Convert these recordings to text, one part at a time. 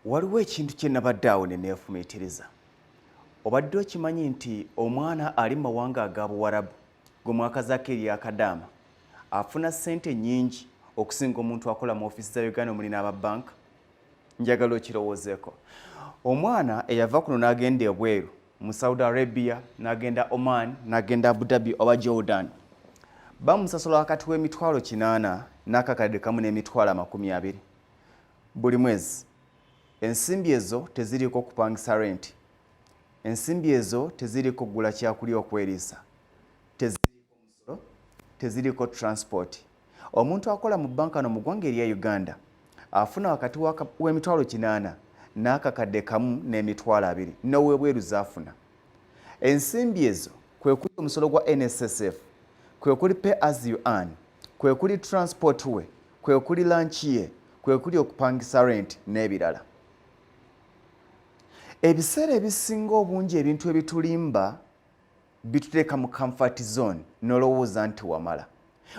Waliwo ekintu kye nabadde awo ne neefumiitiriza. Obadde okimanyi nti omwana ali mu mawanga aga Buwarabu gwe mwakazaako ery'akadaama afuna ssente nnyingi okusinga omuntu akola mu ofiisi za Uganda omuli n'ababanka? Njagala okirowoozeeko. Omwana eyava kuno n'agenda ebweru mu Saudi Arabia, n'agenda Oman, n'agenda Abu Dhabi oba Jordan, bamusasula wakati w'emitwalo 800 n'akakadde kamu n'emitwalo 20 buli mwezi. Ensimbi ezo teziriiko kupangisa renti, ensimbi ezo teziriiko kugula kyakulya okweriisa, teziriiko musolo, teziriiko transport. Omuntu akola mu banka no mu ggwanga erya Uganda afuna wakati w'emitwalo 800 n'akakadde kamu n'emitwalo 2 n'owebweru zaafuna. Ensimbi ezo kwe kuli omusolo gwa NSSF, kwe kuli pay as you earn, kwe kuli transport we, kwe kuli lunch ye, kwe kuli okupangisa rent n'ebirala. Ebiseera ebisinga obungi ebintu ebitulimba bituteeka mu comfort zone n'olowooza nti wamala.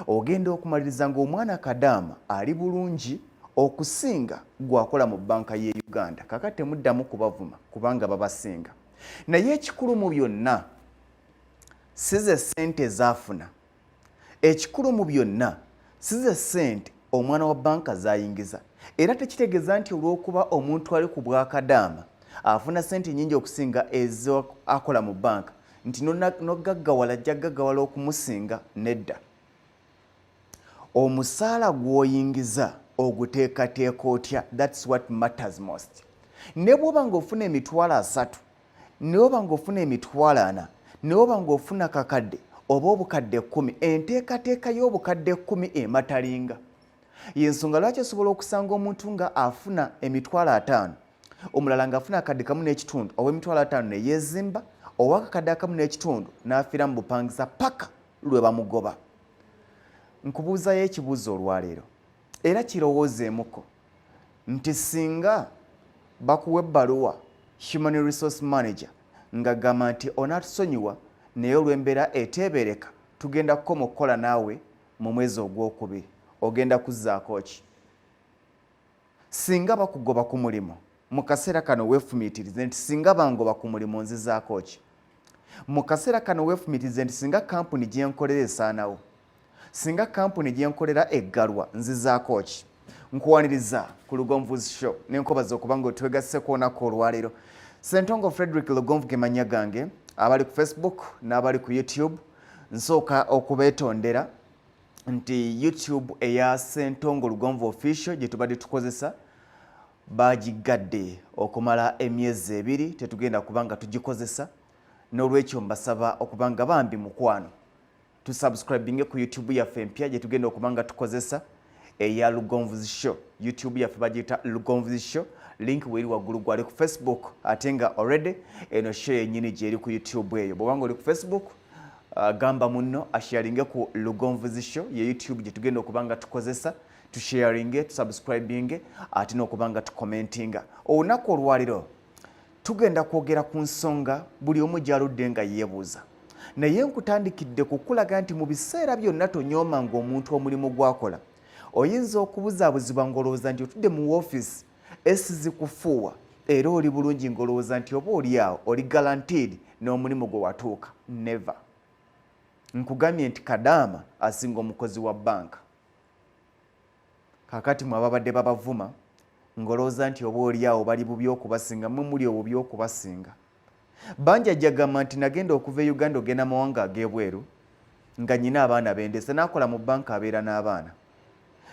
Ogenda okumaliriza ng'omwana kadaama ali bulungi okusinga gwakola mu banka y'e Uganda. Kakati temuddamu kubavuma kubanga babasinga. Naye ekikulu mu byonna si ze ssente zaafuna. Ekikulu mu byonna si ze ssente omwana wa banka z'ayingiza. Era tekitegeeza nti olw'okuba omuntu ali ku bwakadaama afuna ssente nnyingi okusinga ezo akola mu banka nti n'ogaggawala ajja gaggawala okumusinga. Nedda. Omusaala gw'oyingiza oguteekateeka otya, that's what matters most. Ne bw'oba ng'ofuna emitwalo 3, ne bw'oba ng'ofuna emitwalo 4, ne bw'oba ng'ofuna kakadde oba obukadde 10, enteekateeka y'obukadde 10 ematalinga. Y'ensonga lwaki osobola okusanga omuntu nga afuna emitwalo 5, omulala ng'afuna akadde kamu n'ekitundu oba emitwalo 5 ne yeezimba, oba akakadde akamu n'ekitundu n'afiira mu bupangisa paka lwe bamugoba. Nkubuuzayo ekibuuzo olwaleero era kirowoozeemuko nti singa bakuwa ebbaluwa Human Resource Manager ng'agamba nti onaatusonyiwa naye olw'embeera eteebereka tugenda kukoma okukola naawe mu mwezi ogwokubiri, ogenda kuzzaako ki? Singa bakugoba ku mulimu mu kaseera kano weefumiitirize nti singa bangoba ku mulimu nzizaako ki? Mu kaseera kano weefumiitirize nti singa kampuni gye nkolera esaanawo, singa kampuni gye nkolera eggalwa nzizaako ki? Nkuwaniriza ku Lugonvuzi Show n'enkobaza okuba ng'otwegasseko olunaku olwaleero. Ssentongo Frederick Lugonvu ge mannya gange, abali ku Facebook n'abali ku YouTube. Nsooka okubeetondera nti YouTube eya Ssentongo Lugonvu Official gye tubadde tukozesa bagigadde okumala emyezi 2 tetugenda kubanga tugikozesa. N'olwekyo mbasaba okubanga bambi mukwano tusubscribinge ku YouTube yaffe empya gye tugenda okubanga tukozesa eya Lugonvuzi Show. YouTube yaffe bagiyita Lugonvuzi Show. Link weri waggulu gwali ku Facebook ate nga already eno show yennyini gyeri ku YouTube eyo. Bw'obanga oli ku Facebook gamba munno asharinge ku Lugonvuzi Show ye YouTube gye tugenda okubanga tukozesa, tusharinge, tusubscribinge ate n'okubanga tukomentinga. Olunaku olwaliro tugenda kwogera ku nsonga buli omu gy'aludde nga yeebuuza. Naye nkutandikidde kukulaga nti mu biseera byonna tonyooma ng'omuntu omulimu gwakola oyinza okubuzaabuzibwa ng'olowooza nti otudde mu woofiisi esizikufuuwa era oli bulungi ng'olowooza nti oba oli awo oli guaranteed n'omulimu gwe watuuka. Never. Nkugambye nti kadaama asinga omukozi wa banka. Kakati mwe ababadde babavuma ng'olowooza nti oba oli awo bali bubi okubasinga, mwe muli obubi okubasinga. Banja agamba nti nagenda okuva e Uganda ogenda mawanga ag'ebweru nga nnyina abaana bendese, n'akola mu banka abeera n'abaana.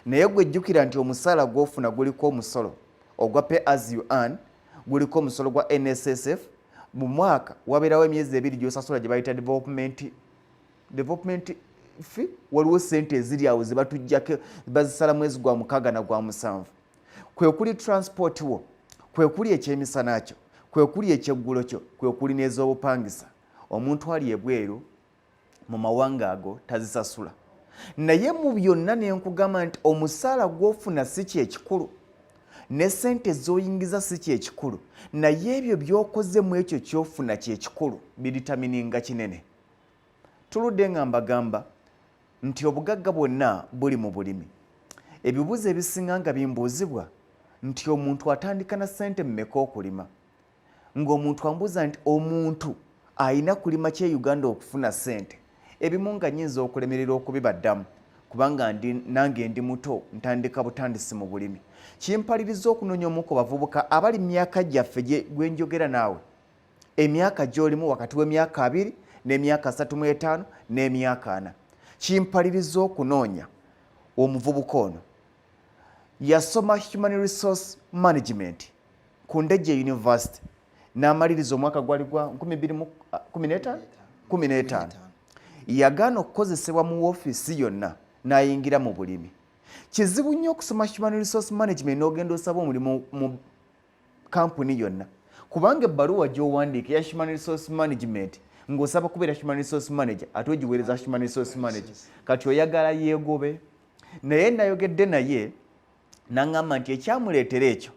Naye gwe jjukira nti omusaala gw'ofuna guliko omusolo ogwa pay as you earn, guliko omusolo gwa NSSF. Mu mwaka wabeerawo emyezi 2 gy'osasula gye bayita development fee. Waliwo ssente eziri awo ze batujjako bazisala mwezi gwa 6 na gwa 7. Kwe kuli transport wo, kwe kuli ekyemisana kyo, kwe kuli ekyeggulo kyo, kwe kuli n'ez'obupangisa. Omuntu ali ebweru mu mawanga ago tazisasula. Naye mu byonna ne nkugamba nti omusaala gw'ofuna si kyekikulu, ne ssente z'oyingiza si kyekikulu, naye ebyo by'okoze mu ekyo ky'ofuna kyekikulu, biditamininga kinene. Tuludde nga mbagamba nti obugagga bwonna buli mu bulimi. Ebibuuzo ebisinga nga bimbuuzibwa nti omuntu atandika na ssente mmeka okulima ng'omuntu ambuuza nti omuntu ayina kulima kye Uganda okufuna ssente ebimu nga nnyinza okulemerera okubibaddamu kubanga nange ndi muto ntandika butandisi mu bulimi kimpaliriza okunoonya omu ku bavubuka abali myaka gyaffe gwe njogera naawe emyaka gy'olimu wakati w'emyaka 2 n'emyaka 35 n'emyaka 4 kimpaliriza okunoonya omuvubuka ono yasoma human resource management ku Ndejje University n'amaliriza omwaka gwali gwa 2015 yagaana okukozesebwa mu woofiisi yonna n'ayingira mu bulimi kizibu nnyo okusoma human resource management n'ogenda osaba omulimu mu kampuni yonna kubanga ebbaluwa gy'owandiika ya human resource management ng'osaba kubeera human resource manager ate ogiweereza human resource manager kati oyagala yeegobe naye nayogedde naye n'aŋŋamba nti ekyamuleetera ekyo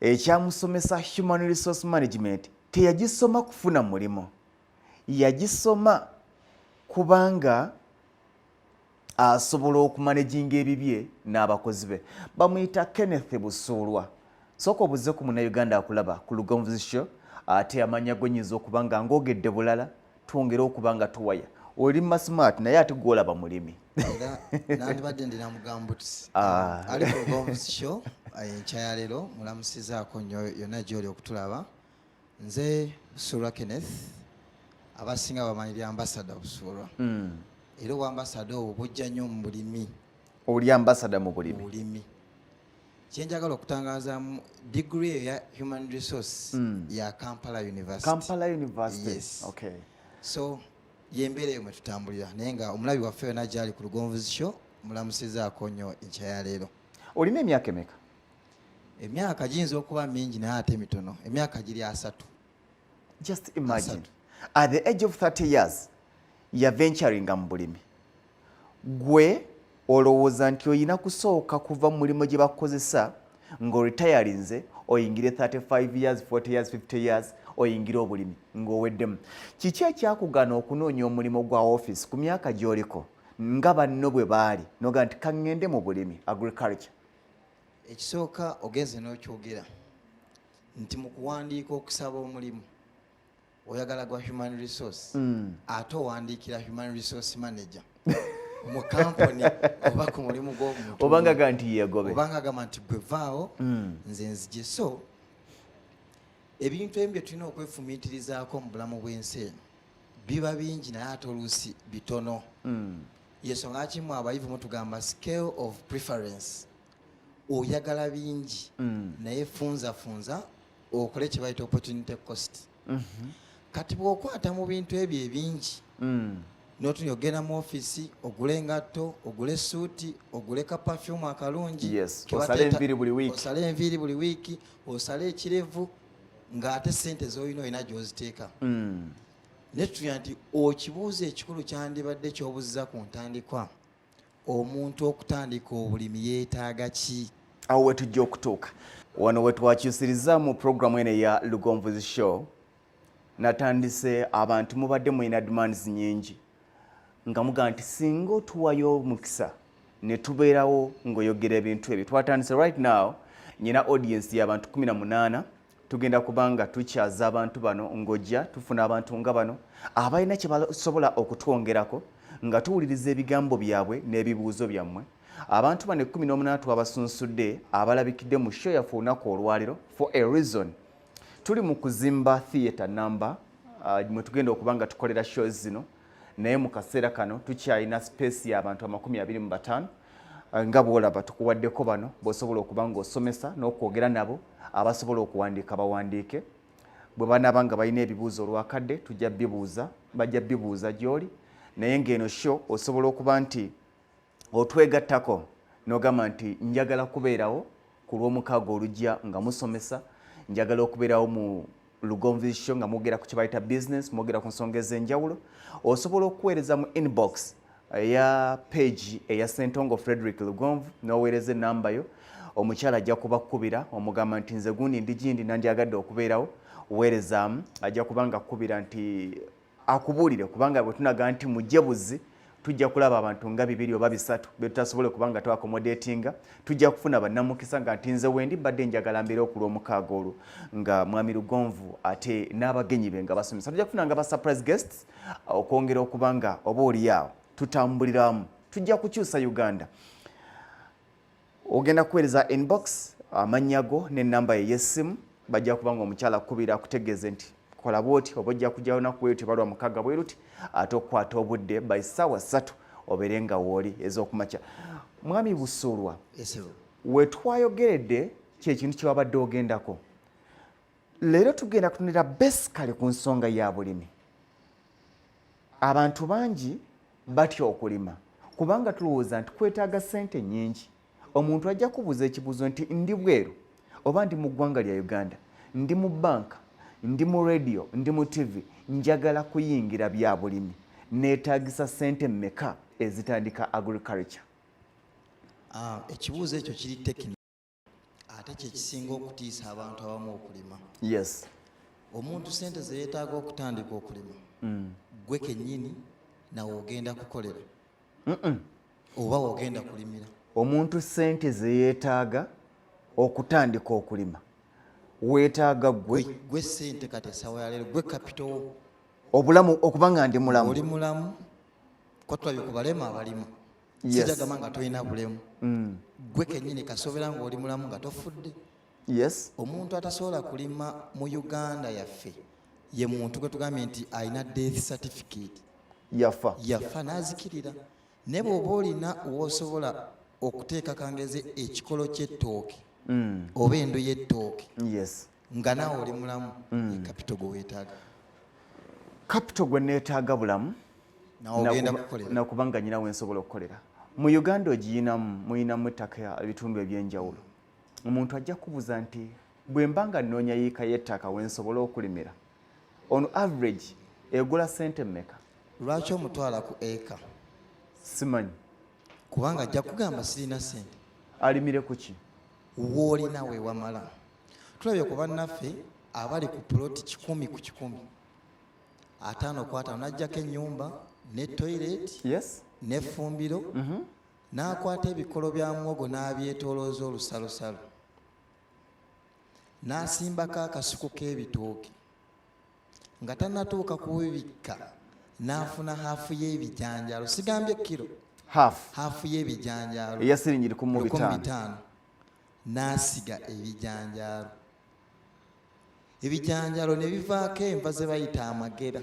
ekyamusomesa human resource management teyagisoma kufuna mulimo yagisoma kubanga asobola okumanaginga ebibye n'abakozi be bamuyita Kenneth Busuulwa sooka obuze ku Munnayuganda akulaba ku Lugonvuzi Show ate amanya gonyinza okubanga ng'ogedde bulala twongere okubanga tuwaya oli smart naye ate gwolaba mulimi nandibadde ndina mugambutusi ali ku Lugonvuzi Show enkya leero mulamusizaako nnyo yonna gy'oli okutulaba nze Busuulwa Kenneth abasinga bamanyira ambassador Busuulwa era obwambasada obwo bujja nnyo mu bulimi oli ambassador mu bulimi kyenjagala okutangaza degree ya human resource ya Kampala University. Yes. Okay. So yembeera eyo mwe tutambulira naye nga omulabi waffe yonna gyali ku Lugonvuzi Show mulamusizaako nnyo enkya ya leero. Olina emyaka emeka? Emyaka giyinza okuba mingi naye ate mitono. Emyaka giri 3. Just imagine. At the age of 30 years ya venturinga mu bulimi gwe olowooza nti oyina kusooka kuva mu mulimo gye bakozesa ng'oritayarinze oyingire 35 years 40 years 50 years oyingire obulimi ng'oweddemu kiki ekyakugaana okunoonya omulimo gwa office ku myaka gy'oliko nga banno bwe baali noga nti kaŋŋende mu bulimi agriculture? Ekisooka ogenze n'okyogera nti mu kuwandiika okusaba omulimu oyagala gwa human resource ate owandiikira human resource manager mu kampuni oba ku mulimu gw'omuntu obanga ga nti yeegobe obanga gamba nti gwe vaawo nze nzije. So ebintu ebimu bye tulina okwefumiitirizaako mu bulamu bw'ensi eno biba bingi naye ate oluusi bitono. Yensonga kimu abayivu mutugamba scale of preference. Oyagala bingi naye funza okole kye bayita opportunity cost. Kati bw'okwata mu bintu ebyo ebingi n'otunya ogenda mu ofiisi ogule engatto ogule suuti ogule ka perfume akalungi osale enviiri buli wiiki osale ekirevu ng'ate ssente z'olina olina gy'oziteeka. Naye tutunya nti okibuuza ekikulu kyandibadde ky'obuzza ku ntandikwa omuntu okutandika obulimi yeetaaga ki? Awo we tujja okutuuka wano we twakyusiriza mu programu eno eya Lugonvuzi Show. Natandise abantu mubadde mulina demands nyingi nga muga nti singa otuwayo omukisa ne tubeerawo ng'oyogera ebintu ebyo. Twatandise right now nyina audience y'abantu 18 tugenda kubanga tukyaza abantu bano ng'ojja tufuna abantu nga bano abalina kye basobola okutwongerako nga tuwuliriza ebigambo byabwe n'ebibuuzo byammwe. Abantu bano 18 twabasunsudde abalabikidde mu show yaffe olunaku olwaliro for a reason. Tuli mu kuzimba theatre number mwe tugenda okubanga tukolera shows zino naye mu kaseera kano tukyalina space y'abantu 25 nga bw'olaba tukuwaddeko bano bw'osobola okuba ng'osomesa n'okwogera nabo abasobola okuwandiika bawandiike. Bwe banaaba nga balina ebibuuzo olwakadde tujja bibuuza bajja bibuuza gy'oli naye ng'eno show osobola okuba nti otwegattako n'ogamba nti njagala kubeerawo ku lw'omukaaga olujja nga musomesa njagala okubeerawo mu Lugonvuzi Show nga mwogera ku kye bayita business mwogera ku nsonga ez'enjawulo osobola okuweereza mu inbox eya page eya Ssentongo Frederick Lugonvu n'oweereza ennamba yo omukyala ajja kubakubira omugamba nti nze gundi ndi gindi nandyagadde okubeerawo weerezaamu ajja kubanga akubira nti akubuulire kubanga bwe tunaga nti mujje buzi tujja kulaba abantu nga 2 oba 3 be tutasobole kubanga twakomodatinga. Tujja kufuna bannamukisa nga ntinze wendi mbadde njagala mbeera okulw'omukaaga olwo nga mwami Lugonvu ate n'abagenyi be nga basomesa. Tujja kufuna nga ba surprise guests okwongera okubanga oba oliawo tutambuliramu. Tujja kukyusa Uganda. Ogenda kuweereza inbox amannya go n'ennamba ye y'essimu bajja kubanga omukyala akubira akutegeeze nti kola bwoti oba ojja kujja olunaku bwe luti balwa mukaaga bwe luti ate okukwata obudde by ssaawa 3 obeere nga wooli ez'okumakya. Mwami Busulwa, we twayogeredde kyekintu kye wabadde ogendako. Leero tugenda kutunira basically ku nsonga ya bulimi. Abantu bangi batya okulima kubanga tulowooza nti kwetaaga ssente nnyingi. Omuntu ajja kubuuza ekibuuzo nti ndi bweru oba ndi mu ggwanga lya Uganda, ndi mu banka, ndi mu radio, ndi mu TV, njagala kuyingira bya bulimi, neetaagisa ssente mmeka ezitandika agriculture? Ekibuuzo ekyo kiri tekini ate kye kisinga okutiisa abantu abamu okulima. Yes. Omuntu ssente ze yeetaaga okutandika okulima gwe kennyini nawe ogenda kukolera oba ogenda kulimira. Omuntu ssente ze yeetaaga okutandika okulima weetaaga gwe ssente kati essaawa ya leero gwe capital obulamu okubanga ndi mulamu. Oli mulamu ko tulabye ku balema abalima. Yes. Sijagamba nga tolina bulemu. Gwe kennyini kasoobera nga oli mulamu nga tofudde. Yes. Omuntu atasobola kulima mu Uganda yaffe ye muntu gwe tugambye nti alina death certificate. Yafa n'azikirira. Ne bw'oba olina w'osobola okuteeka kangeze ekikolo ky'ettooke oba endo y'ettooke. Yes. Nga naawe oli mulamu ye capital gwe weetaaga. Capital gwe neetaaga bulamu nakubanga nyina wensobola okukolera. Mu Uganda muyinamu ettaka ebitundu ebyenjawulo. Omuntu ajja kubuuza nti bwe mbanga nnoonya yiika y'ettaka wensobola okulimira on average egula ssente mmeka? Lwaki omutwala ku eka? Simanyi. Kubanga ajja kugamba sirina ssente. Alimire ku ki? Woolina we wamala. Tulabye ku bannaffe abali ku puloti 100 ku 100 5 ku 5 n'ajjako ennyumba ne toilet. Yes. N'effumbiro n'akwata ebikolo bya muwogo n'abyetoolooza olusalosalo n'asimbako akasuku k'ebitooke nga tannatuuka kubibikka n'afuna haafu y'ebijanjaalo. Sigambye kilo, haafu y'ebijanjaalo eya siringi 15 n'asiga ebijanjaalo. Ebijanjaalo ne bivaako enva ze bayita amagera.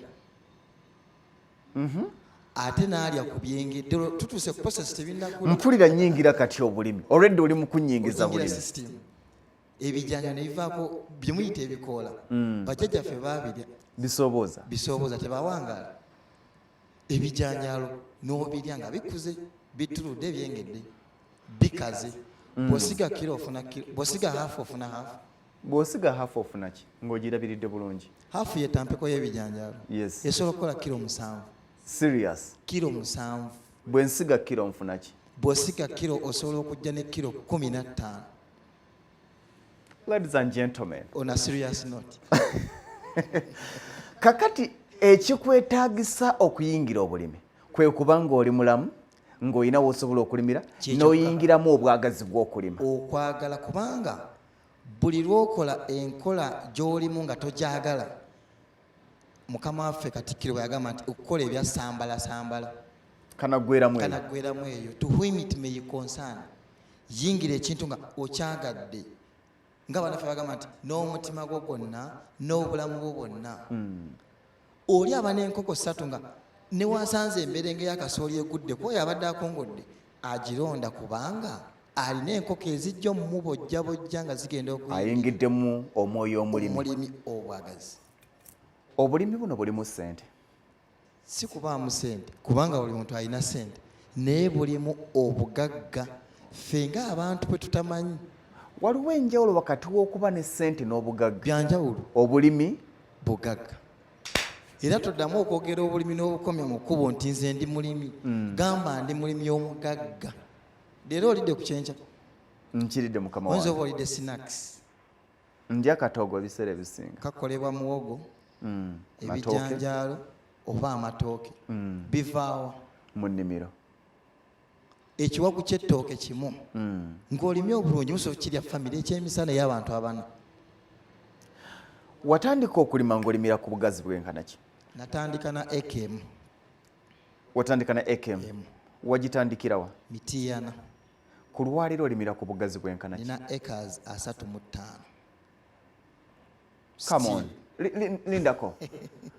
Ate n'alya ku byengedde. Tutuuse ku process tebinnakula. Mpulira nnyingira kati obulimi. Already oli mu kunnyingiza bulimi. Ebijanjaalo ne bivaako bye muyita ebikoola. Bajjajjaffe baabirya. Bisobooza tebawangaala. Ebijanjaalo n'obirya nga bikuze bituludde byengedde bikaze. Bw'osiga kilo ofuna kilo, bw'osiga haafu ofuna haafu. Bw'osiga haafu ofuna ki ng'ogirabiridde bulungi? Haafu ye tampeko y'ebijanjaalo. Yes. Esobola okukola kilo 7. Serious? Kilo 7. Bwe nsiga kilo nfuna ki? Bw'osiga kilo osobola okujja ne kilo 15. Ladies and gentlemen. On a serious note. Kakati ekikwetaagisa okuyingira obulimi kwe kubanga oli mulamu ng'olina w'osobola okulimira n'oyingiramu obwagazi bw'okulima. Okwagala kubanga buli lw'okola enkola gy'olimu nga togyagala. Mukama waffe Katikkiro bwe yagamba nti okukola ebya sambala kanaggweramu eyo. To whom it may concern. Yingira ekintu nga okyagadde. Nga bannaffe bagamba nti n'omutima gwo gwonna n'obulamu bwo bwonna. Oli aba n'enkoko 3 nga ne wasanze emberenge y'akasooli egudde kwoyo abadde akongodde agironda kubanga alina enkoko ezijja mu bojja nga zigenda ayingiddemu omwoyo omulimi obwagazi. Obulimi buno bulimu ssente. Si kubaamu ssente kubanga buli muntu alina ssente naye bulimu obugagga. Ffe ng'abantu bwe tutamanyi. Waliwo enjawulo wakati w'okuba ne ssente n'obugagga. Byanjawulo. Obulimi bugagga. Era toddamu okwogera obulimi n'obukomya mu kkubo nti nze ndi mulimi. Gamba ndi mulimi omugagga. Leero olidde ku kyenkya? Nkiridde mukama wange. Oyinza oba olidde snacks. Ndya katoogo ebiseera ebisinga. Kakolebwa muwogo, ebijanjaalo oba amatooke. Bivaawa. mu nnimiro ekiwagu ky'ettooke kimu ng'olimye obulungi musobola kirya famire ekyemisana ey'abantu abana. watandika okulima ng'olimira ku bugazi bwenkana ki? Natandika na acre emu. watandika na acre emu. wagitandikirawa? Mitiyana. ku lwaliro olimira ku bugazi bwenkana ki? Nina acres 35. Come on. Lindako.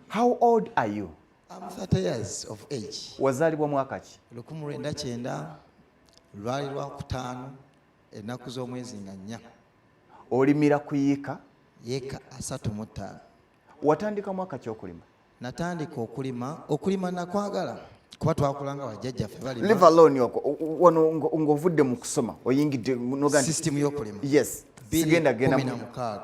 How old are you? I'm 30 years of age. wazaalibwa mwaka ki? 1990 lwali lwakutaano ennaku z'omwezi nga 4. olimira kuyiika? Yeka 35. watandika mwaka ki okulima? Natandika okulima nakwagala kuba twakulanga bajjajjaffe balima. Live alone wano ng'ovudde mu kusoma oyingidde noga system y'okulima. Yes. sigenda genda 16.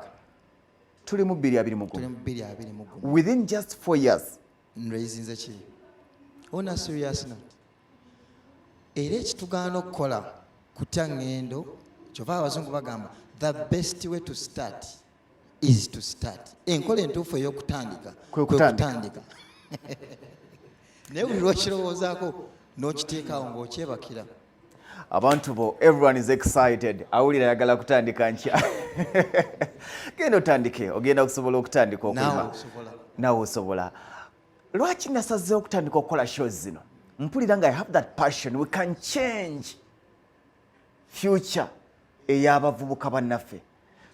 tuli mu 2021. Tuli mu 2021. Within just 4 years. Nreyizinze ki? Ona serious not. Era ekitugaana okukola kutya ngendo kyova abazungu bagamba the best way to start is to start. Enkola entuufu ey'okutandika kwe kutandika. Naye buli lw'okirowoozaako n'okiteekawo ng'okyebakira. Abantu bo, everyone is excited. Awulira ayagala kutandika nkya. Genda otandike, ogenda okusobola okutandika okulima. Naawe osobola. Lwaki nasazeewo okutandika okukola shows zino? Mpulira nga I have that passion. We can change future ey'abavubuka bannaffe.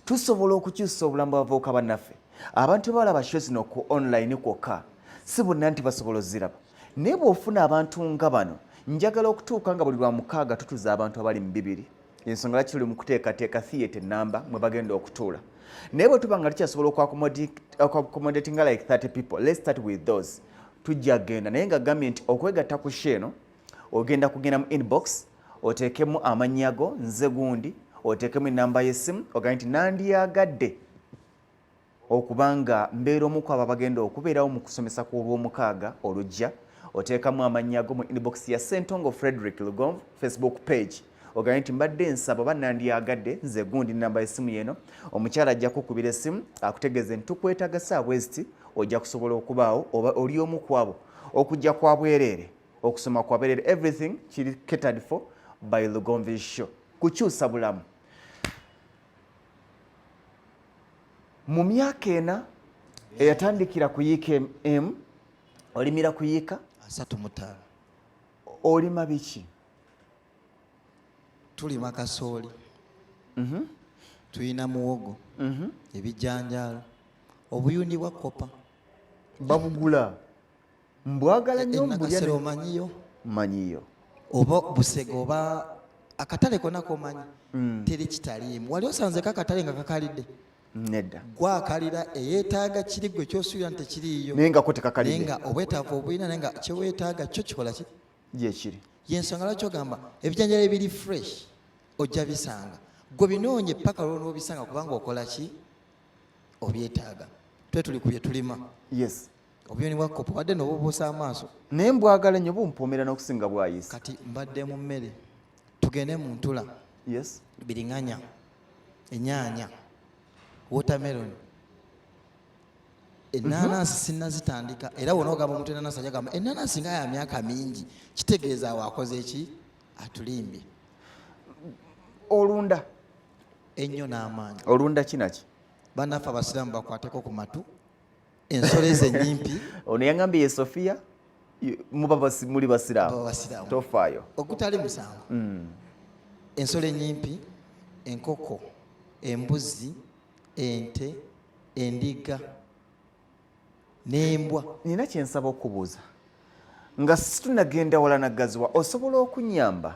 Tusobola okukyusa obulamu bw'abavubuka bannaffe. Abantu balaba shows zino ku online kwokka. Si bonna nti basobola oziraba. Naye bw'ofuna abantu nga bano, njagala okutuuka nga buli lwa mukaaga tutuza abantu abali mu 2. Ensonga lwaki tuli mu kuteekateeka theatre namba mwe bagenda okutuula. Naye bwe tuba nga tukyasobola okwaccommodating like 30 people, let's start with those. Tujja genda naye nga gambye nti okwegatta ku sheeno ogenda kugenda mu inbox oteekemu amannya go nze gundi oteekemu enamba y'essimu ogambye nti nandyagadde okubanga mbeera omu ku abo abagenda okubeerawo mu kusomesa ku olw'omukaaga olujja. Oteekamu amannya go mu inbox ya Ssentongo Frederick Lugonvu Facebook page ogambye nti mbadde nsaba oba nandyagadde nze gundi namba y'essimu yeno. Omukyala ajja kukubira essimu akutegeeze nti tukwetaaga ssaawa eziti ojja kusobola okubaawo oba oli omu ku abo okujja kwa bwereere okusoma kwa bwereere. Everything kiri catered for by Lugonvu show. Kukyusa bulamu. Mu myaka ena eyatandikira kuyiika M olimira kuyiika 35. olima biki? Tulima kasooli. Tuyina muwogo. Ebijanjaalo. Obuyundi bwa kopa. Babugula. Mbwagala nnyo mbulya. Omanyiyo? Manyiyo. Oba busege oba akatale konna komanyi. Teri kitaliimu. Wali osanzeko akatale nga kakalidde? Nedda. Gwakalira eyeetaaga kiri gwe kyosuubira nti tekiriiyo. Naye nga ko tekakalidde. Naye nga obwetaavu obulina naye nga kyeweetaaga kyo kikola ki? Gyekiri. Yensonga lwaki ogamba ebijanjalo ebiri fresh ojja bisanga. Gwe binoonye paka lw'onoobisanga kubanga okola ki? Obyetaaga. Twe tuli ku bye tulima. Yes. Obuyoni bwa kopo wadde n'obubuusa amaaso. Naye mbwagala nnyo bumpoomera n'okusinga bwayisa. Kati mbadde mu mmere. Tugende mu ntula. Yes. Biriŋŋanya. Ennyaanya. Watermelon. Ennaanansi sinnazitandika era wona ogamba omuntu ennaanansi ajja gamba ennaanansi nga ya myaka mingi kitegeeza awo akoze eki? Atulimbye. Olunda. Ennyo n'amaanyi. Olunda kinaki? Bannaffe abasiraamu bakwateko ku matu. Ensolo ezo ennyimpi. Ono yangambye ye Sofiya muli basiraamu. Tofaayo. Ogutali musango. Ensolo ennyimpi, enkoko, embuzi, ente, endiga n'embwa. Nina kye nsaba okubuuza nga situnagenda wala naggaziwa osobola okunyamba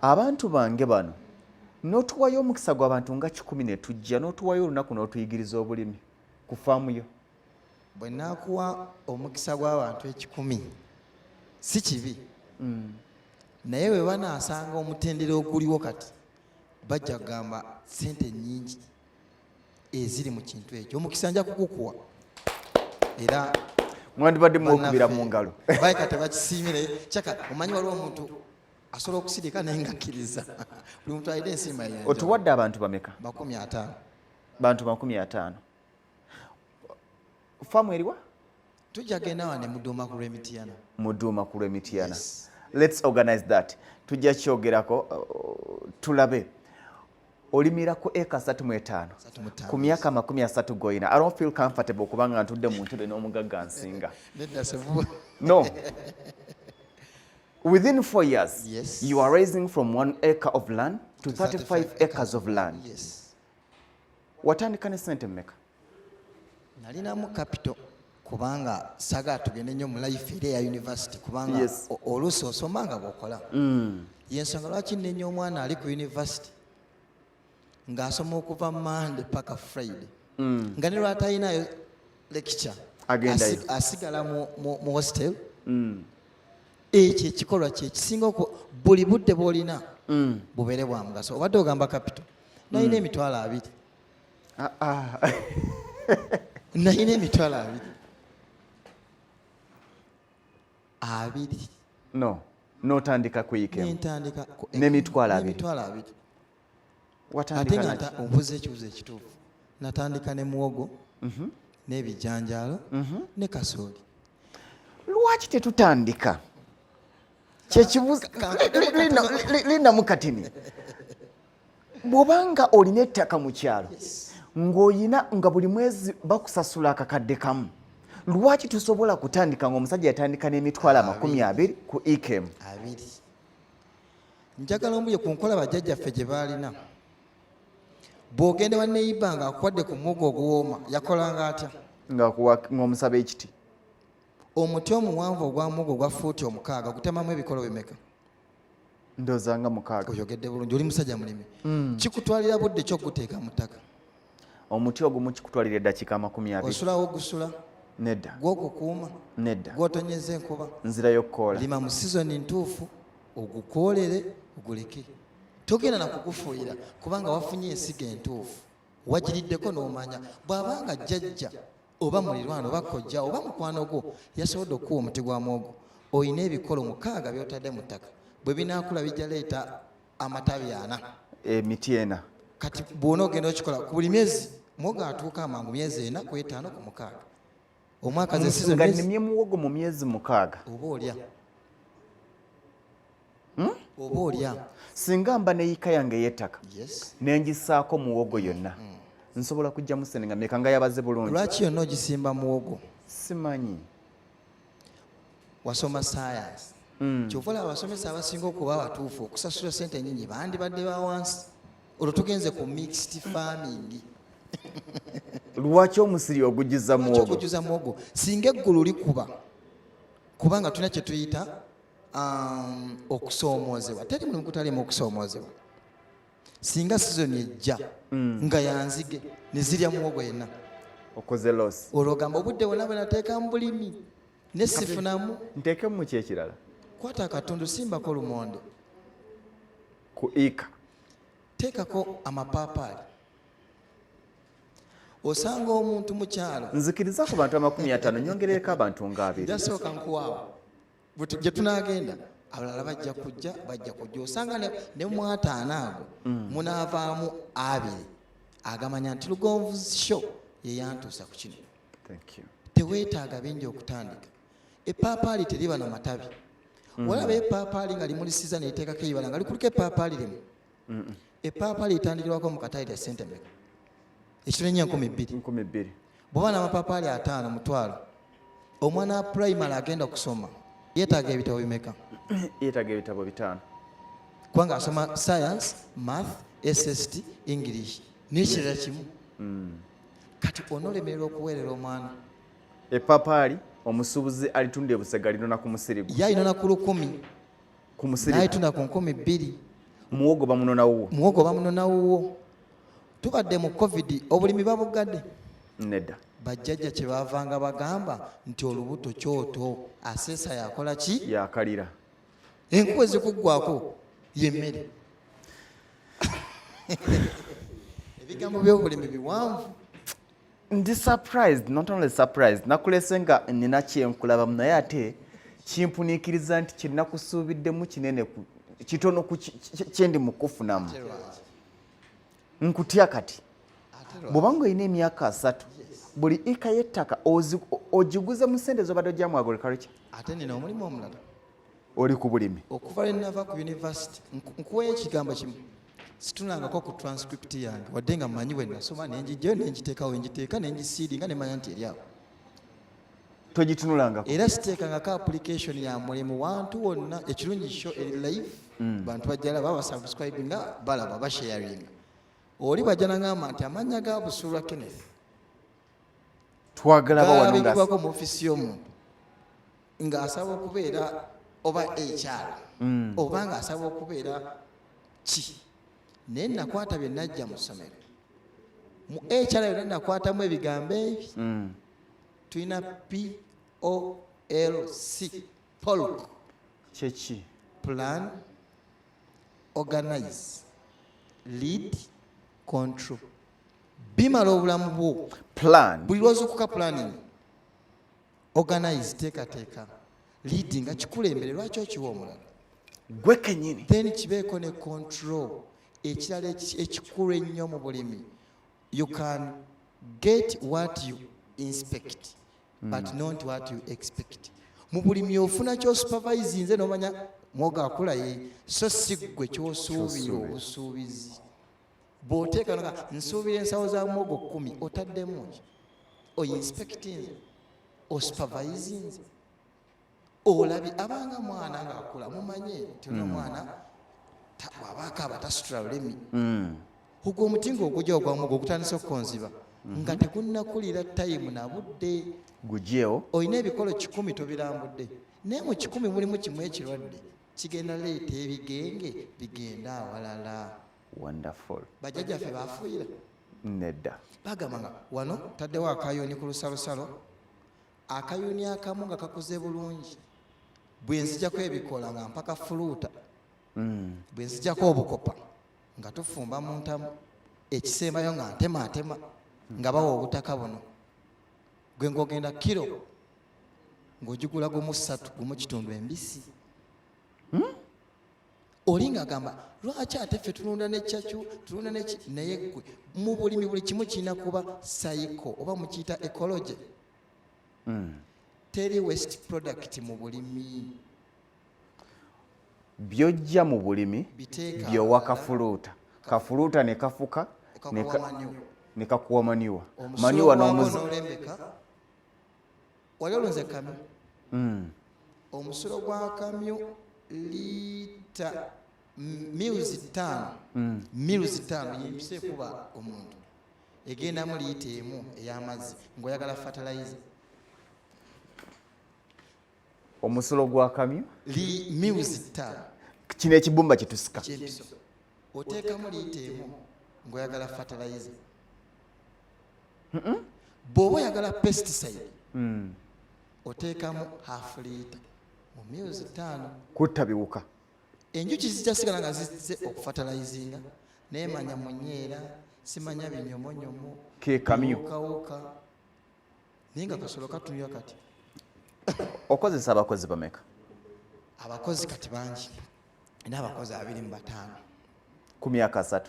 abantu bange bano n'otuwayo omukisa gw'abantu nga 10 ne tujja n'otuwayo olunaku n'otuyigiriza obulimi ku faamu yo? Bwe naakuwa omukisa gw'abantu 10 si kibi. Naye bwe banaasanga omutendera oguliwo kati bajja kugamba ssente nnyingi eziri mu kintu ekyo. Omukisa nja kukukuwa era mwandibadde mwokubira mu ngalo. Bayika tebakisiimire kyaka omanyi waliwo omuntu asobola okusirika naye nga akkiriza. Buli muntu alina ensiima ye. Otuwadde abantu bameka? 50. Bantu 50. Faamu eriwa? Tujja genda wane Muduuma ku lw'Emitiyana. Muduuma ku lw'Emitiyana. let's organize that. Tujja kyogerako tulabe. Olimira ku eka 35 ku myaka 30 goyina. I don't feel comfortable kubanga ntudde mu ntude n'omugagga nsinga. No. Within 4 years, yes, you are raising from 1 acre of land to 35 acres of land. Yes. Watandika ne sente mmeka? Nalinamu capital kubanga saga tugende nnyo mu life eri ya university kubanga yes, oluusi osoma nga bw'okola. Yensonga lwaki nnenya omwana ali ku university ng'asoma okuva Monday paka Friday nga ne lwatayinayo lecture asigala mu hostel. Ekyo ekikolwa kye kisinga buli budde bw'olina bubeere bwa mugaso. Obadde ogamba capital nalina emitwalo 2. Nalina emitwalo 2. No, n'otandika kuyika nentandika n'emitwalo 2. Ate nga obuuza ekibuzo ekituufu. Natandika ne muwogo n'ebijanjaalo ne kasooli. Lwaki tetutandika? Kyekibuzo lindamu katini. Bw'obanga olina ettaka mu kyalo ng'olina nga buli mwezi bakusasula akakadde kamu, lwaki tusobola kutandika ng'omusajja yatandika n'emitwalo 20 ku IKM? 2. Njagala ombuye ku nkola bajjajjaffe gye baalina. Bw'ogende wa neighbor nga akwadde ku muwogo oguwooma yakolanga atya? Ng'omusaba ekiti. Omuti omuwanvu ogwa muwogo gwa fuuti 6 gutemamu ebikolo bimeka? Ndooza nga 6. Oyogedde bulungi, oli musajja mulimi. Kikutwalira budde ki okuteeka mu ttaka? Omuti ogumu kikutwalira eddakiika 20. Osulawo gusula? Nedda. Gw'okukuuma? Nedda. Gw'otonyeza enkuba? Nzira y'okukoola. Lima mu sizoni ntuufu ogukoolere oguleke. Togenda na kukufuuyira kubanga wafunye ensigo entuufu. Wagiriddeko n'omanya bw'abanga jjajja oba mulirwana oba kojja oba mukwano gwo yasobodde okuwa omuti gwa muwogo, oyina ebikolo 6 by'otadde mu ttaka. Bwe binaakula bijja leeta amatabi 4. Emiti 4. Kati bw'ona ogenda okikola ku buli myezi muwogo atuuka amangu myezi 4 ku 5 ku 6. Omwaka ze season nga nnimye muwogo mu myezi 6. oba olya. Oba olya. Singa mba neeyika yange ey'ettaka Yes. nengisaako muwogo yonna nsobola kujjamu sente nga meka nga yabaze bulungi. Lwaki yonna ogisimba muwogo? Simanyi. Wasoma science. Kyova olaba abasomesa abasinga okuba abatuufu okusasula sente ennyingi bandibadde ba wansi. Olwo tugenze ku mixed farming. Lwaki omusiri ogujiza muwogo? Lwaki ogujiza muwogo? Singa eggulu likuba kubanga tulina kye tuyita okusoomoozebwa. Teri mulimu kutalimu okusoomoozebwa. Singa sizoni ejja nga yanzige ne zirya muwogo yenna okoze loss. Olwo ogamba obudde bwonna bwe nateeka mu bulimi ne sifunamu. Nteekemu mu kyekirala. Kwata akatundu simbako lumonde. Ku ika. Teekako amapaapaali. Osanga omuntu mu kyalo. Nzikiriza ku bantu 50 nyongerereko abantu nga 2. Jasooka nkuwaawo. Gye tunaagenda abalala bajja kujja. Osanga ne mwataana ago munaavaamu 2 agamanya nti Lugonvu show ye yantuusa ku kino. Thank you. Teweetaaga bingi okutandika. Epaapaali teriba na matabi. Walaba epaapaali nga limulisiza neeteekako ebibala nga likuliko epaapaali limu. Epaapaali etandikirwako mu katayi lya sente mmeka? Ekitonnya 2,000. Bw'oba n'amapaapaali 5 mutwalo, omwana wa primary agenda okusoma yeetaaga ebitabo bimeka? Yeetaaga ebitabo 5. Kubanga asoma science, math, SST, English n'ekirala kimu. Kati onoolemererwa okuweerera omwana. Epaapaali omusuubuzi alitunda ebusega linona ku musiri gwe. Yayinona ku 10. Ku musiri. Nayitunda ku 2,000. Muwogo bamunona wuwo. Muwogo bamunona wuwo. Tubadde mu COVID obulimi babugadde. Nedda. Bajjajja kye baavanga bagamba nti olubuto kyoto aseesa yakola ki? Yakalira. Enkuba ezikuggwako y'emmere. Ebigambo by'obulimi biwanvu. Ndi surprised, not only surprised, nakulese nga nina kyenkulabamu naye ate kimpuniikiriza nti kye nakusuubiddemu kinene kitono kyendi mu kufunamu. Nkutya kati bw'obanga olina emyaka 3 buli ika y'ettaka ogiguze mu ssente z'obadde ojja mu agriculture. Ate nina omulimu omulala. oli ku bulimi okuva lwe nava ku university nkuwayo ekigambo kimu situnangako ku transcript yange wadde nga mmanyi bwe nasoma nenjijjayo nenjiteekawo enjiteeka nenjisiiringa nemanya nti eri awo togitunulangako era siteekangako application ya mulimu wantu wonna ekirungi kyo eri live bantu bajjala baba subscribe nga balaba basharing oli bajja nagamba nti amannya ga Busulwa Kenneth twagala babikibwako mu ofisi y'omuntu ng'asaba okubeera oba HR oba ng'asaba okubeera ki naye nakwata bye najja mu ssomero mu HR yonna nakwatamu ebigambo ebi tulina POLC polk kyeki plan organize lead control bimala obulamu bwo plan buli lwozuukuka planning organize teekateeka lead nga kikulembere lwaki okiwa omulala gwe kennyini then kibeeko ne control ekirala ekikulu ennyo mu bulimi you can get what you inspect but not what you expect mu bulimi ofuna kyosupervise nze nomanya mwoga akulaye so si ggwe kyosuubira obusuubizi bw'oteeka nga nsuubira ensawo za mwogo 10 otaddemu nki oinspectinze osupervisinze olabi abanga mwana ng'akula mumanye nti ono omwana bw'abaako abatasitula lulimi ogwo omuti ng'ogujja ogwamugo ogutandisa okukonziba nga tegunnakulira tayimu na budde gujyewo olina ebikolo 10 tobirambudde naye mu 10 mulimu kimu ekirwadde kigenda leeta ebigenge bigenda awalala wonderful bajjajjaffe bafuuyira nedda bagamba nga wano taddewo akayuni ku lusalosalo akayuni akamu nga kakuze bulungi bwe nzijjako ebikola nga mpaka fuluuta bwe nzijjako obukopa nga tufumba mu ntamu ekisembayo nga ntemaatema nga bawa obutaka buno gwe ng'ogenda kiro ng'ogigula gumu 3 gumu kitundu embisi oli ng'agamba lwaki ate ffe tulunda n'ekyakyu tulunda n'eki naye ggwe mu bulimi buli kimu kirina kuba sayiko oba mukiyita ecology teri waste product mu bulimi byojja mu bulimi byowa kafuluuta ne kafuka ne kakuwa maniwa n'olembeka wali olunze kamyu omusulo gwa kamyu liita miruzi 5 yempisa ekuba omuntu egendamu liita emu ey'amazzi ng'oyagala fertilizer omusulo gwa kamyu miruzi 5 kino ekibumba kitusika kyempiso oteekamu liita emu ng'oyagala fertilizer bw'oba oyagala pesticide oteekamu half liita mu miruzi 5 kutta biwuka enjuki zijja sigala nga zizze okufatalayizinga neemanya munyeera simanya binyomonyomo ke kamyu kawuka naye nga kasolo katunira kati okozesa abakozi bameka abakozi kati bangi ina abakozi 25 ku myaka 3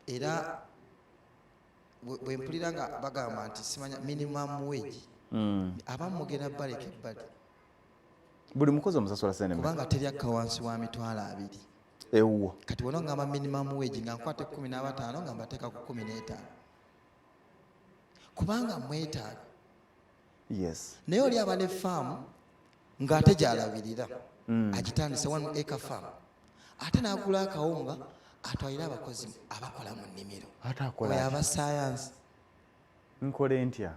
era bwe mpulira nga bagamba nti simanya minimum wage abamu mugenda baleka ebbali buli mukozi omusasula sente kubanga teryakka wansi wa mitwalo 2 ewuwo kati wona ngamba minimum wage nga nkwate 15 nga mbateeka ku 15 kubanga mwetaaga yes naye oli aba ne faamu ng'ate gy'alabirira agitandise 1 acre farm ate n'agula akawunga atwalira abakozi abakola mu nnimiro oyo aba sayansi nkole ntya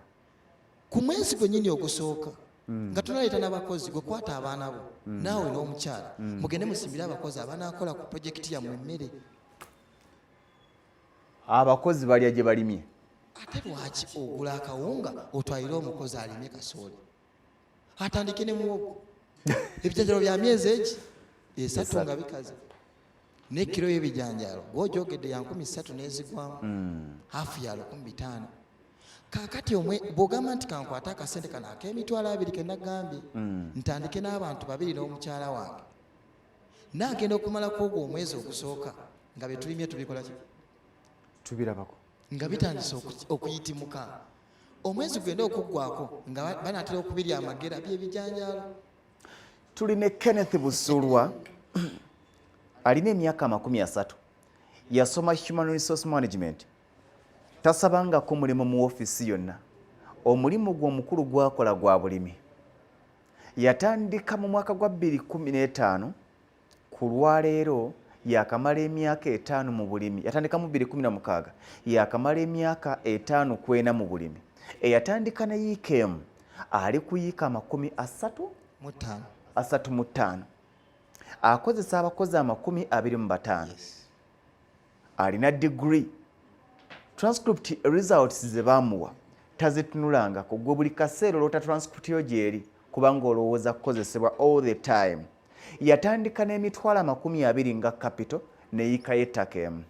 ku mwezi gwennyini ogusooka nga tunaleeta n'abakozi gwe kwata abaana bo naawe n'omukyala mugende musimbire abakozi abanaakola ku projekiti yammwe emmere abakozi balya gye balimye ate lwaki ogula akawunga otwalire omukozi alimye kasooli atandike ne muwogo ebijanjalo bya myezi egi 3 nga bikaze n'ekiro y'ebijanjalo gw'ogyogedde ya 13 n'ezigwamu hafu ya 15 kaakati bw'ogamba nti kankwate akasente kano ak'emitwalo 2 ke nagambye ntandike n'abantu 2 n'omukyala wange naagenda okumalako ogwo omwezi ogusooka nga bye tulimye tubikola ki tubirabako nga bitandise okuyitimuka omwezi gwenda okuggwako nga banaatera okubirya amagera by'ebijanjalo tuli ne Kenneth Busulwa alina emyaka 30 yasoma Human Resource Management tasabangako mulimu mu ofiisi yonna omulimu gwe omukulu gwakola gwa bulimi yatandika mu mwaka gwa 2015 ku lwaleero yakamala emyaka 5 mu bulimi yatandika mu 2016 yakamala emyaka 5 kwena mu bulimi eyatandika ne yikemu ali kuyiika 35 akozesa abakozi 25 alina degree transcript results ze bamuwa tazitunulangako gwe buli kaseera olota transcript yo gyeri kubanga olowooza kukozesebwa all the time yatandika n'emitwalo 20 nga capital neyiika y'ettaka emu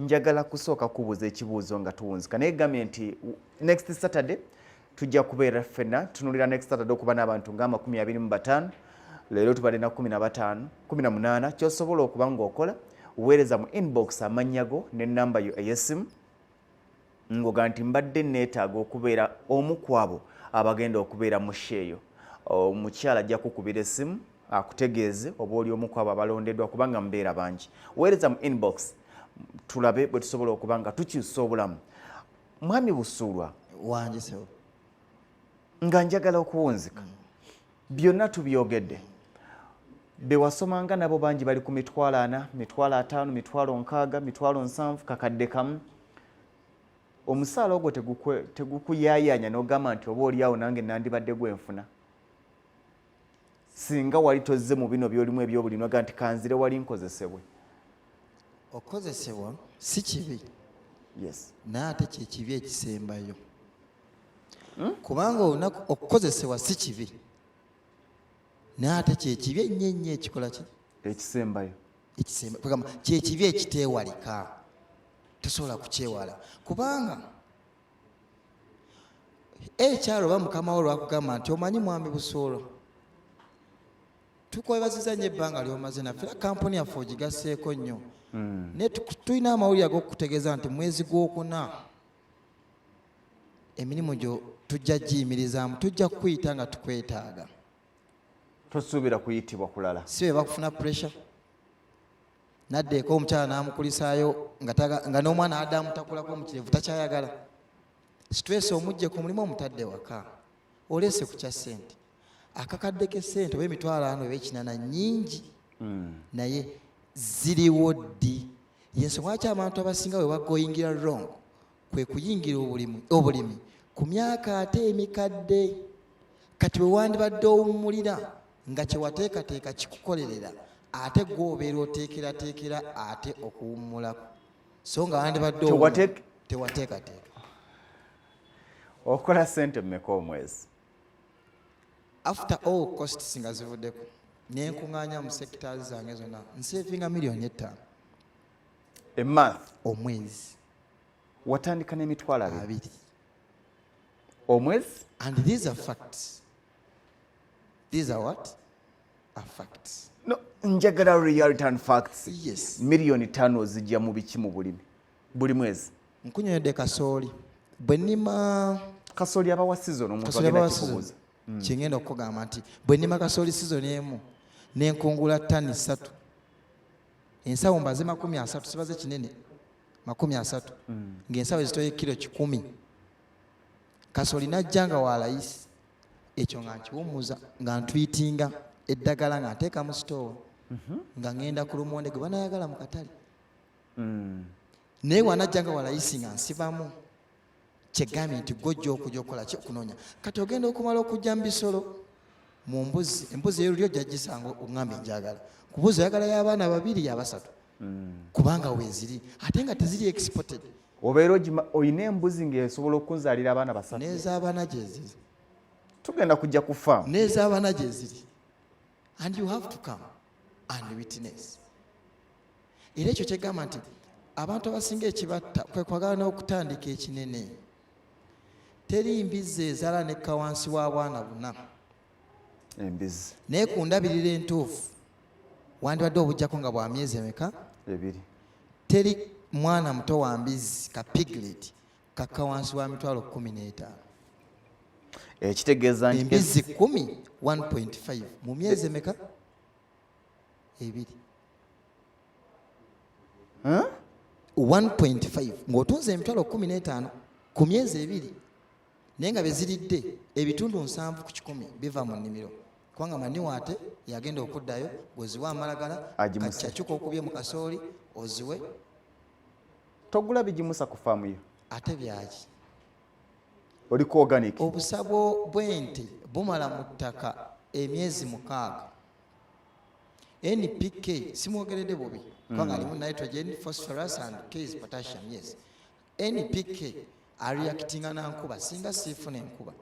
njagala kusooka kubuuza ekibuuzo nga tuwunzika naye gambye nti next Saturday tujja kubeera ffenna tunulira next Saturday okuba n'abantu nga 25 leero tubadde na 18 kyosobola okuba ng'okola weereza mu inbox amannya go n'ennamba yo ey'essimu ng'oga nti mbadde neetaaga okubeera omu ku abo abagenda okubeera mu sheeyo omukyala ajja kukubira essimu akutegeeze oba oli omu ku abo abalondeddwa kubanga mubeera bangi weereza mu inbox tulabe bwe tusobola okuba nga tukyusa obulamu. Mwami Busulwa wange sewo nga njagala okuwunzika byonna tubyogedde be wasomanga nabo bangi bali ku 40, 50, 60, 70 kakadde kamu omusaala ogwo tegukuyaayanya n'ogamba nti oba oli awo nange nandibadde gwenfuna singa wali tozze mu bino byolimu ebyobulimi oga nti kanzire wali nkozesebwe. Okozesebwa si kibi Yes. naye ate kyekibi ekisembayo kubanga olunaku okukozesebwa si kibi naye ate kyekibi ennyo ekikola ki ekisembayo kyekibi ekiteewalika tosobola kukyewala kubanga ekyalo oba mukama wo lwakugamba nti omanyi mwami Busulwa tukwebaziza nnyo ebbanga lyomaze naffe era kampuni yaffe ogigasseeko nnyo naye tulina amawulire ag'okukutegeeza nti mwezi gw'okuna emirimu gyo tujja giyimirizaamu tujja kukuyita nga tukwetaaga tosuubira kuyitibwa kulala si be bakufuna pressure naddeeko omukyala n'amukulisaayo nga n'omwana adda amutakulako omukirevu takyayagala stress omugje ku mulimu omutadde waka oleese ku kya ssente akakadde k'essente oba emitwalo 4 oba 8 nnyingi naye ziriwo ddi yensonga lwaki abantu abasinga bwe bagoyingira wrong kwe kuyingira obulimi ku myaka ate emikadde kati bwe wandibadde owummulira nga kyewateekateeka kikukolerera ate gwobeera oteekerateekera ate okuwummulako so nga wandibadde tewateekateeka okola ssente mmeka omwezi after all costs nga zivuddeko nenkuŋŋaanya mu sectors zange zonna nsevinga $5,000,000 a month omwezi watandika n'emitwalo 2 omwezi and these are facts. These are what? Are facts. No, njagala reality and facts. Yes. Million 5 zijja mu biki mu bulimi buli mwezi nkunyonyodde kasooli bwe nnima kasooli abawa season omuntu agenda kukubuuza kyengenda okugamba nti bwe nnima kasooli season emu nenkungula ttani 3 ensawo mbaze 30 sibaze kinene 30 ng'ensawo ezitoye kilo 10 kasooli najja nga wa layisi ekyo nga nkiwummuza nga ntwitinga eddagala nga nteeka mu sitoowa nga ngenda ku lumonde gwe banayagala mu katale naye wanajja nga wa layisi nga nsibamu kyegambye nti gojja okujja okukola ki okunoonya kati ogenda okumala okujja mu bisolo mu mbuzi embuzi ey'olulyo ojja gisanga oŋŋambye njagala ku buzi oyagala y'abaana 2 ya 3 kubanga weeziri ate nga teziri exported obeera oyina embuzi ng'esobola okunzaalira abaana 3 n'ez'abaana gye ziri tugenda kujja ku faamu n'ez'abaana gye ziri and you have to come and witness era ekyo kyegamba nti abantu abasinga ekibatta kwe kwagala n'okutandika ekinene teri mbizi ezaala nekka wansi w'abwana 4 embizi naye ku ndabirira entuufu wandibadde obujjako nga bwa myezi emeka 2 teri mwana muto wa mbizi ka piglet kakka wansi wa mitwalo 15 ekitegeeza nti embizi 10 1.5 mu myezi emeka ebiri 1.5 ng'otunze emitwalo 15 ku myezi ebiri naye nga beziridde ebitundu 7 ku 10 biva mu nnimiro kubanga maniwaate yagenda okuddayo goziwe amalagala kacyakyuka okubye mu kasooli oziwe togula bigimusa ku faamu yo ate byaki oliko organic obusabo bw'ente bumala mu ttaka emyezi 6 NPK simwogeredde bubi kubanga alimu nitrogen phosphorus and K is potassium yes NPK areactinga na nkuba singa siifuna enkuba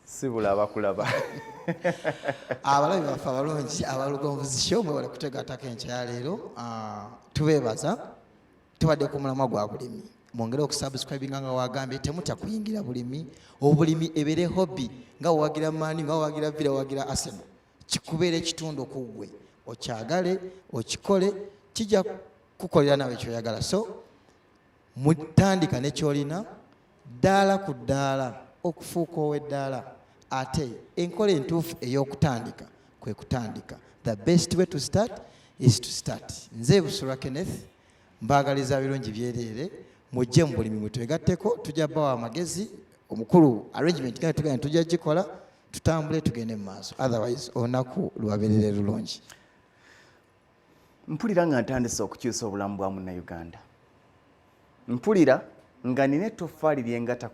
sibula abakulaba abalabi baffe abalungi abalugonvuzi show mwe bali kutegatako enkya leero tubeebaza tubadde ku mulamwa gwa bulimi mwongere okusubscribinga nga wagambye temutya kuyingira bulimi obulimi ebere hobby nga wawagira mani nga wawagira villa wawagira Arsenal kikubeera ekitundu okugwe okyagale okikole kijja kukolera nawe kyoyagala so mutandika nekyolina ddaala ku ddaala okufuuka ow'eddaala ate enkola entuufu ey'okutandika kwe kutandika the best way to start is to start nze Busulwa Kenneth mbaagaliza birungi byereere mujje mu bulimi mutwegatteko tujja bawa amagezi omukulu arrangement nga tugenda tujja gikola tutambule tugende mu maaso otherwise olunaku lwabeerere lulungi mpulira nga ntandise okukyusa obulamu bwa munnayuganda mpulira nga nina ettoffaali lyengata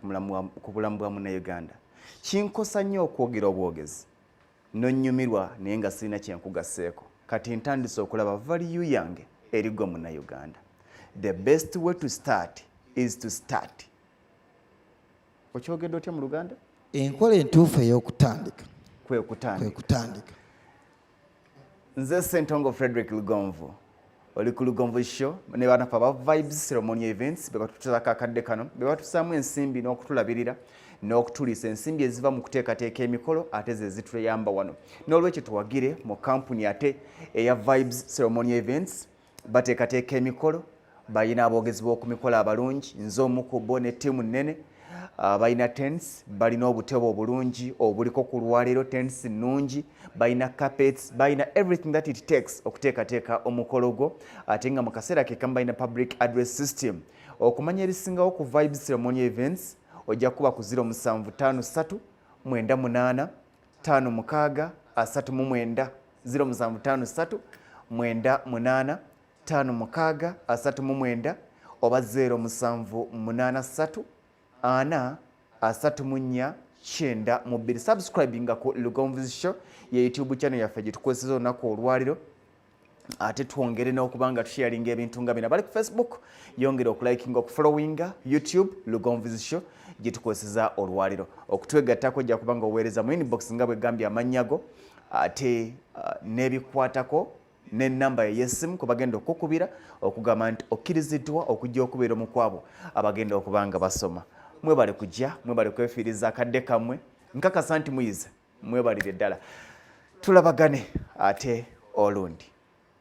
ku bulamu bwa munnayuganda kinkosa nnyo okwogera obwogezi nonnyumirwa naye nga sirina kyenkugasseeko kati ntandise okulaba value yange erigwa munnayuganda the best way to start is to start okyogedde otya mu luganda enkola entuufu ey'okutandika kwe kutandika nze Ssentongo Frederick Lugonvu oli ku Lugonvu show ne banafa ba vibes ceremony events be batutuzako akadde kano be batusaamu ensimbi n'okutulabirira n'okutuliisa ensimbi eziva mu kuteekateeka emikolo ate ze zituyamba wano n'olwekyo tuwagire mu kampuni ate eya vibes ceremony events bateekateeka emikolo balina aboogezi b'oku mikolo abalungi nze omu ku bo ne ttiimu nnene balina tents balina obutebe obulungi obuliko ku lwaleero tents nnungi balina carpets balina everything that it takes okuteekateeka omukolo gwo ate nga mu kaseera ke kamu balina public address system okumanya erisingawo ku vibes ceremony events ojja kuba ku 0753 98 56 39 0753 98 56 39 oba 0783 ana 34 subscribinga ku Lugonvu show ye YouTube channel yaffe gye tukozesa olunaku olwaliro ate twongere n'okubanga tusharinga ebintu nga bino bali ku Facebook yongere okulikinga okufollowinga YouTube Lugonvu show gye tukozesa olwaliro okutwegattako ojja kubanga oweereza mu inbox nga bwe gambye amanyago ate n'ebikwatako n'ennamba y'essimu ku bagenda okukubira okugamba nti okkiriziddwa okujja okubeera omukwabo abagenda okubanga basoma mwebale kujja mwebale kwefiiriza akadde kammwe nkakasa nti muyize mwebalire ddala tulabagane ate olundi